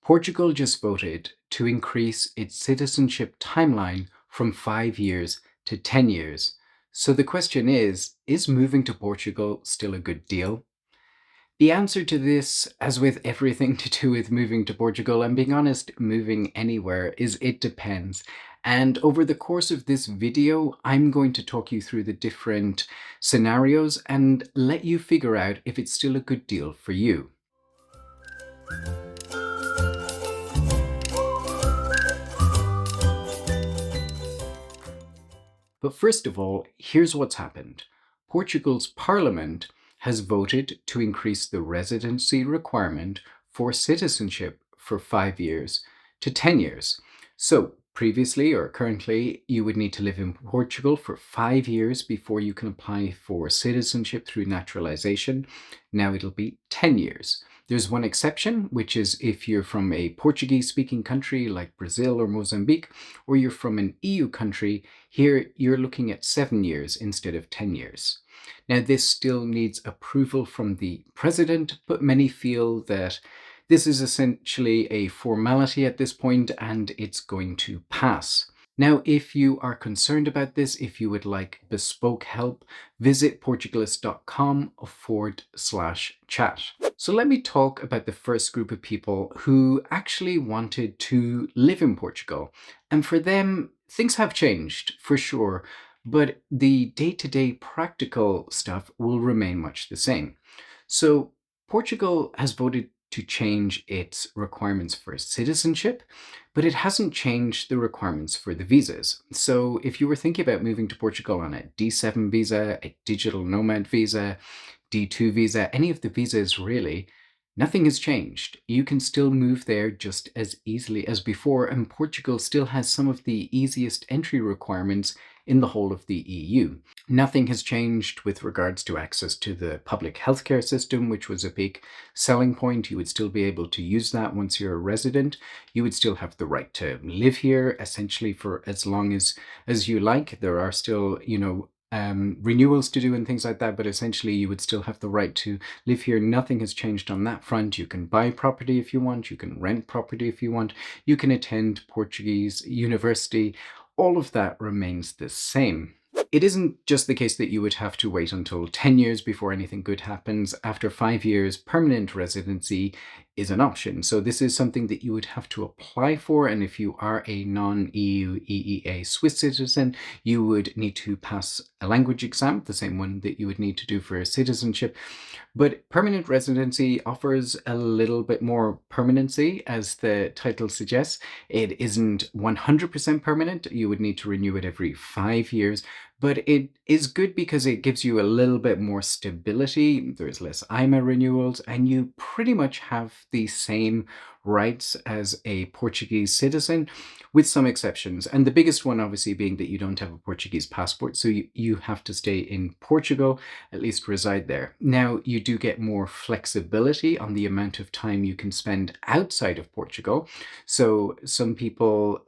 Portugal just voted to increase its citizenship timeline from 5 years to 10 years. So the question is moving to Portugal still a good deal? The answer to this, as with everything to do with moving to Portugal, and being honest, moving anywhere, is it depends. And over the course of this video, I'm going to talk you through the different scenarios and let you figure out if it's still a good deal for you. But first of all, here's what's happened. Portugal's parliament has voted to increase the residency requirement for citizenship for 5 years to 10 years. So previously or currently, you would need to live in Portugal for 5 years before you can apply for citizenship through naturalization. Now it'll be 10 years. There's one exception, which is if you're from a Portuguese-speaking country like Brazil or Mozambique, or you're from an EU country. Here you're looking at 7 years instead of 10 years. Now, this still needs approval from the president, but many feel that this is essentially a formality at this point and it's going to pass. Now, if you are concerned about this, if you would like bespoke help, visit portugalist.com/chat. So let me talk about the first group of people who actually wanted to live in Portugal. And for them, things have changed for sure, but the day-to-day practical stuff will remain much the same. So Portugal has voted to change its requirements for citizenship, but it hasn't changed the requirements for the visas. So if you were thinking about moving to Portugal on a D7 visa, a Digital Nomad visa, D2 visa, any of the visas really, nothing has changed. You can still move there just as easily as before, and Portugal still has some of the easiest entry requirements in the whole of the EU. Nothing has changed with regards to access to the public healthcare system, which was a big selling point. You would still be able to use that once you're a resident. You would still have the right to live here essentially for as long as you like. There are still, renewals to do and things like that, but essentially you would still have the right to live here. Nothing has changed on that front. You can buy property if you want, you can rent property if you want, you can attend Portuguese university. All of that remains the same. It isn't just the case that you would have to wait until 10 years before anything good happens. After 5 years, permanent residency is an option. So this is something that you would have to apply for. And if you are a non-EU EEA Swiss citizen, you would need to pass a language exam, the same one that you would need to do for citizenship. But permanent residency offers a little bit more permanency, as the title suggests. It isn't 100% permanent. You would need to renew it every 5 years. But it is good because it gives you a little bit more stability. There's less IMA renewals, and you pretty much have the same rights as a Portuguese citizen, with some exceptions. And the biggest one, obviously, being that you don't have a Portuguese passport. So you have to stay in Portugal, at least reside there. Now, you do get more flexibility on the amount of time you can spend outside of Portugal. So some people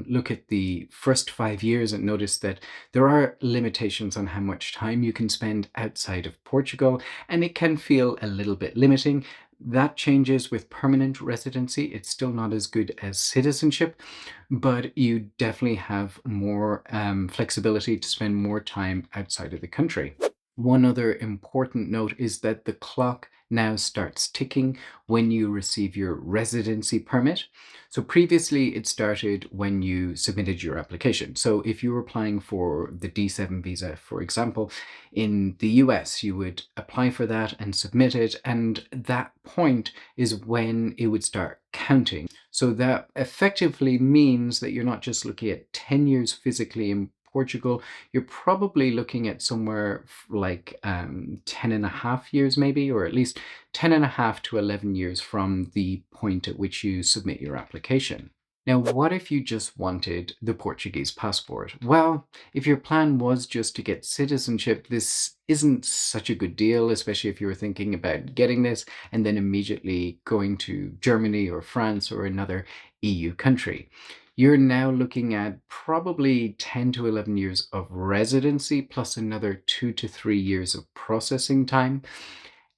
look at the first 5 years and notice that there are limitations on how much time you can spend outside of Portugal, and it can feel a little bit limiting. That changes with permanent residency. It's still not as good as citizenship, but you definitely have more flexibility to spend more time outside of the country. One other important note is that the clock now starts ticking when you receive your residency permit. So previously it started when you submitted your application. So if you were applying for the D7 visa, for example, in the US, you would apply for that and submit it, and that point is when it would start counting. So that effectively means that you're not just looking at 10 years physically in Portugal, you're probably looking at somewhere like 10 and a half years maybe, or at least 10 and a half to 11 years from the point at which you submit your application. Now, what if you just wanted the Portuguese passport? Well, if your plan was just to get citizenship, this isn't such a good deal, especially if you were thinking about getting this and then immediately going to Germany or France or another EU country. You're now looking at probably 10 to 11 years of residency plus another 2 to 3 years of processing time.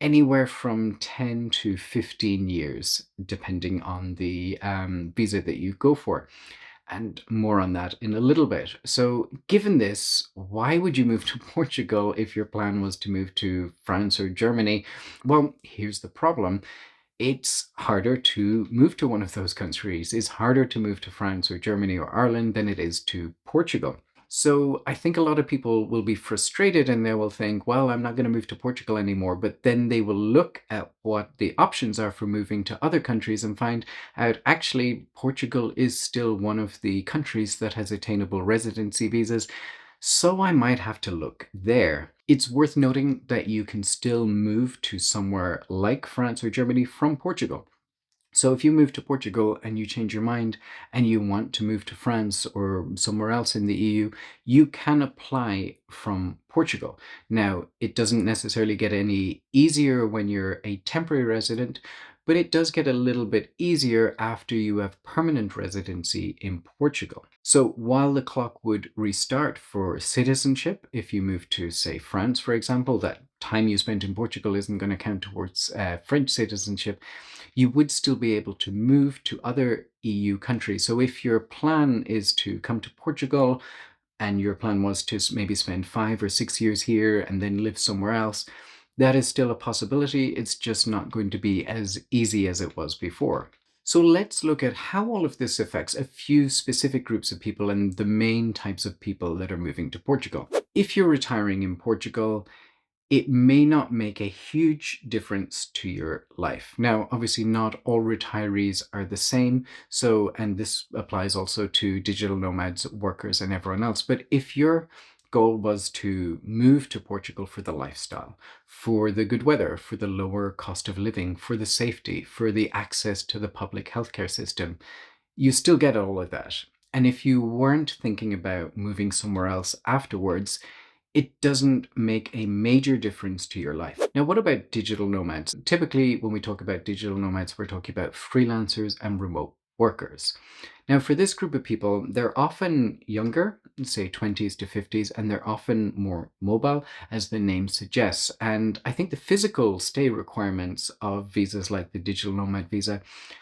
Anywhere from 10 to 15 years, depending on the visa that you go for. And more on that in a little bit. So, given this, why would you move to Portugal if your plan was to move to France or Germany? Well, here's the problem. It's harder to move to one of those countries. It's harder to move to France or Germany or Ireland than it is to Portugal. So I think a lot of people will be frustrated and they will think, well, I'm not going to move to Portugal anymore. But then they will look at what the options are for moving to other countries and find out actually Portugal is still one of the countries that has attainable residency visas. So I might have to look there. It's worth noting that you can still move to somewhere like France or Germany from Portugal. So if you move to Portugal and you change your mind and you want to move to France or somewhere else in the EU, you can apply from Portugal. Now, it doesn't necessarily get any easier when you're a temporary resident, but it does get a little bit easier after you have permanent residency in Portugal. So while the clock would restart for citizenship, if you move to, say, France, for example, that time you spent in Portugal isn't going to count towards French citizenship, you would still be able to move to other EU countries. So if your plan is to come to Portugal and your plan was to maybe spend 5 or 6 years here and then live somewhere else, that is still a possibility. It's just not going to be as easy as it was before. So let's look at how all of this affects a few specific groups of people and the main types of people that are moving to Portugal. If you're retiring in Portugal, it may not make a huge difference to your life. Now, obviously, not all retirees are the same. So, and this applies also to digital nomads, workers, and everyone else. But if your goal was to move to Portugal for the lifestyle, for the good weather, for the lower cost of living, for the safety, for the access to the public healthcare system, you still get all of that. And if you weren't thinking about moving somewhere else afterwards, it doesn't make a major difference to your life. Now, what about digital nomads? Typically, when we talk about digital nomads, we're talking about freelancers and remote workers. Now, for this group of people, they're often younger, say 20s to 50s, and they're often more mobile, as the name suggests. And I think the physical stay requirements of visas like the digital nomad visa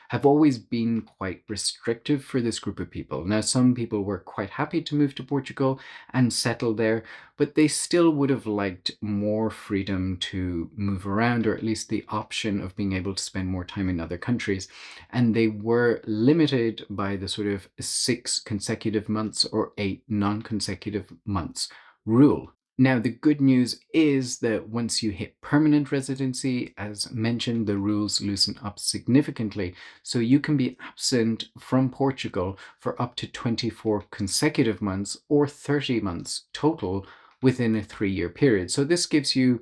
have always been quite restrictive for this group of people. Now, some people were quite happy to move to Portugal and settle there, but they still would have liked more freedom to move around, or at least the option of being able to spend more time in other countries. And they were limited by the sort of 6 consecutive months or 8 non-consecutive months rule. Now, the good news is that once you hit permanent residency, as mentioned, the rules loosen up significantly. So you can be absent from Portugal for up to 24 consecutive months or 30 months total within a 3 year period. So this gives you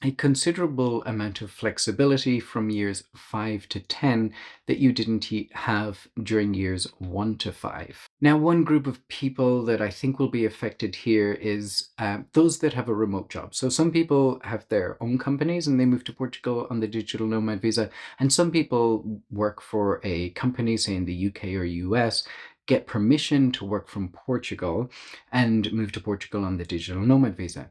a considerable amount of flexibility from years 5 to 10 that you didn't have during years 1 to 5. Now, one group of people that I think will be affected here is those that have a remote job. So some people have their own companies and they move to Portugal on the digital nomad visa, and some people work for a company, say in the UK or US, get permission to work from Portugal and move to Portugal on the digital nomad visa.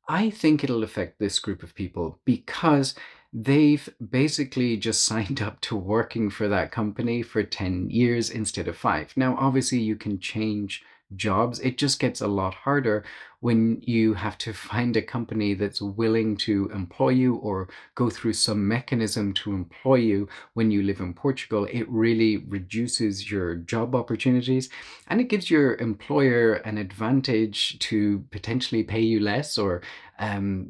I think it'll affect this group of people because they've basically just signed up to working for that company for 10 years instead of 5. Now, obviously, you can change jobs. It just gets a lot harder when you have to find a company that's willing to employ you or go through some mechanism to employ you when you live in Portugal. It really reduces your job opportunities and it gives your employer an advantage to potentially pay you less, or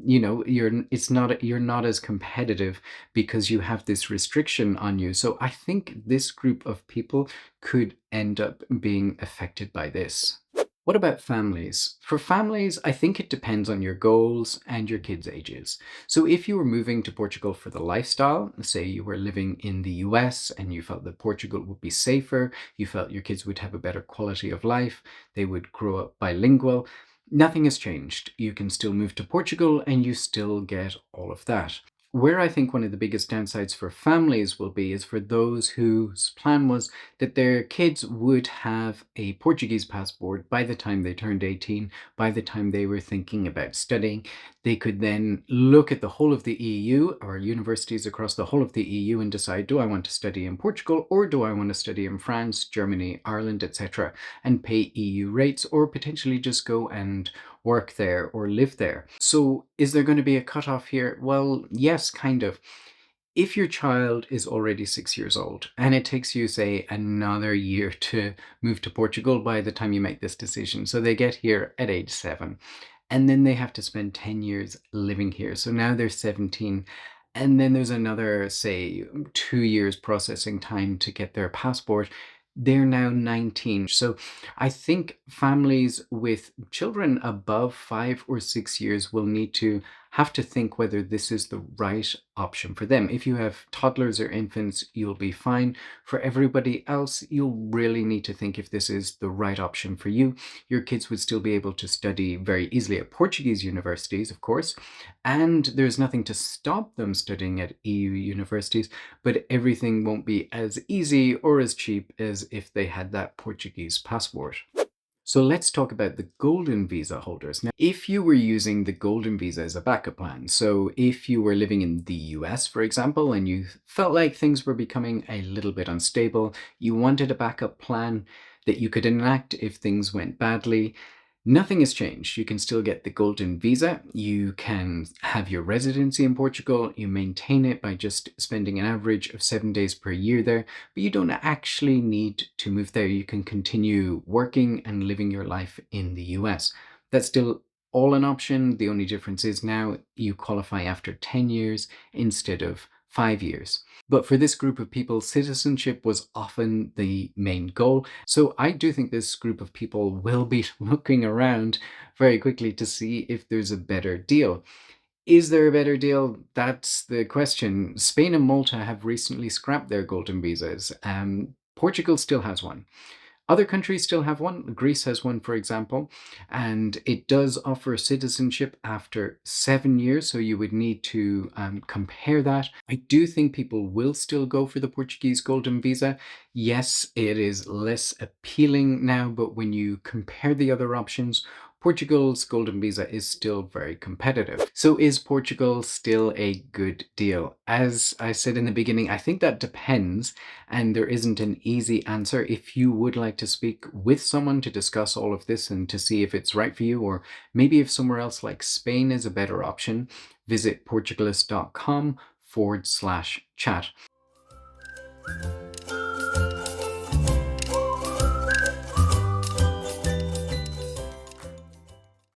you're not as competitive because you have this restriction on you. So I think this group of people could end up being affected by this. What about families? For families, I think it depends on your goals and your kids' ages. So if you were moving to Portugal for the lifestyle, say you were living in the US and you felt that Portugal would be safer, you felt your kids would have a better quality of life, they would grow up bilingual, nothing has changed. You can still move to Portugal and you still get all of that. where I think one of the biggest downsides for families will be is for those whose plan was that their kids would have a Portuguese passport by the time they turned 18, by the time they were thinking about studying. They could then look at the whole of the EU or universities across the whole of the EU and decide, do I want to study in Portugal or do I want to study in France, Germany, Ireland, etc., and pay EU rates, or potentially just go and work there or live there. So, is there going to be a cutoff here? Well, yes, kind of. If your child is already 6 years old and it takes you, say, another year to move to Portugal by the time you make this decision, so they get here at age 7, and then they have to spend 10 years living here. So now they're 17. And then there's another, say, 2 years processing time to get their passport. They're now 19. So I think families with children above 5 or 6 years will need to have to think whether this is the right option for them. If you have toddlers or infants, you'll be fine. For everybody else, you'll really need to think if this is the right option for you. Your kids would still be able to study very easily at Portuguese universities, of course, and there's nothing to stop them studying at EU universities, but everything won't be as easy or as cheap as if they had that Portuguese passport. So let's talk about the golden visa holders. Now, if you were using the golden visa as a backup plan, so if you were living in the US, for example, and you felt like things were becoming a little bit unstable, you wanted a backup plan that you could enact if things went badly, nothing has changed. You can still get the golden visa. You can have your residency in Portugal. You maintain it by just spending an average of 7 days per year there, but you don't actually need to move there. You can continue working and living your life in the US. That's still all an option. The only difference is now you qualify after 10 years instead of 5 years. But for this group of people, citizenship was often the main goal. So I do think this group of people will be looking around very quickly to see if there's a better deal. Is there a better deal? That's the question. Spain and Malta have recently scrapped their golden visas. Portugal still has one. Other countries still have one. Greece has one, for example, and it does offer citizenship after 7 years. So you would need to compare that. I do think people will still go for the Portuguese golden visa. Yes, it is less appealing now, but when you compare the other options, Portugal's golden visa is still very competitive. So is Portugal still a good deal? As I said in the beginning, I think that depends, and there isn't an easy answer. If you would like to speak with someone to discuss all of this and to see if it's right for you, or maybe if somewhere else like Spain is a better option, visit portugalist.com/chat.